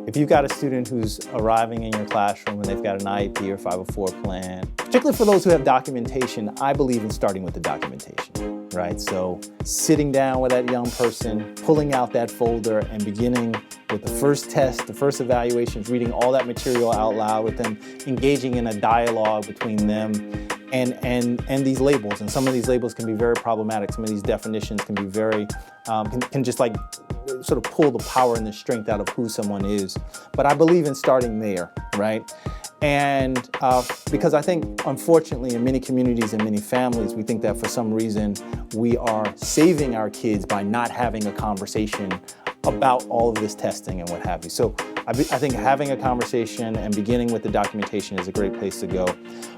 If you've got a student who's arriving in your classroom and they've got an IEP or 504 plan, particularly for those who have documentation, I believe in starting with the documentation, right? So sitting down with that young person, pulling out that folder and beginning with the first test, the first evaluations, reading all that material out loud with them, engaging in a dialogue between them and these labels. And some of these labels can be very problematic. Some of these definitions can be very, can just like sort of pull the power and the strength out of who someone is. But I believe in starting there, right? And because I think, unfortunately, in many communities and many families, we think that for some reason we are saving our kids by not having a conversation about all of this testing and what have you. So I think having a conversation and beginning with the documentation is a great place to go.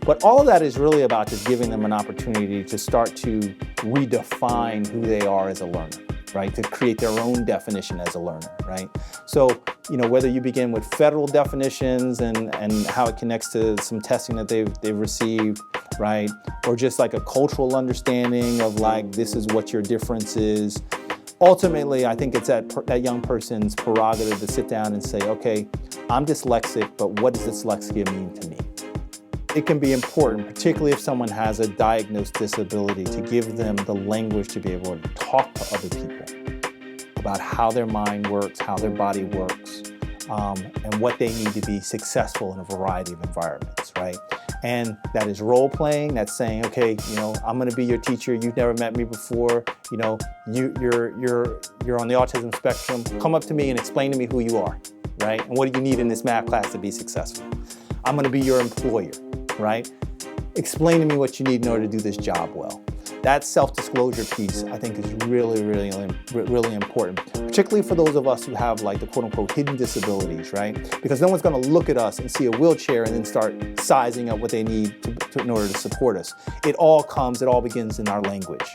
But all of that is really about just giving them an opportunity to start to redefine who they are as a learner, right? To create their own definition as a learner, right? So, whether you begin with federal definitions and how it connects to some testing that they've received, right? Or just like a cultural understanding of like, this is what your difference is. Ultimately, I think it's that young person's prerogative to sit down and say, okay, I'm dyslexic, but what does dyslexia mean to me? It can be important, particularly if someone has a diagnosed disability, to give them the language to be able to talk to other people about how their mind works, how their body works, and what they need to be successful in a variety of environments, right? And that is role playing. That's saying, okay, I'm going to be your teacher. You've never met me before. You're on the autism spectrum. Come up to me and explain to me who you are, right? And what do you need in this math class to be successful? I'm going to be your employer, right? Explain to me what you need in order to do this job well. That self-disclosure piece, I think, is really, really, really important, particularly for those of us who have like the quote-unquote hidden disabilities, right? Because no one's going to look at us and see a wheelchair and then start sizing up what they need in order to support us. It all begins in our language.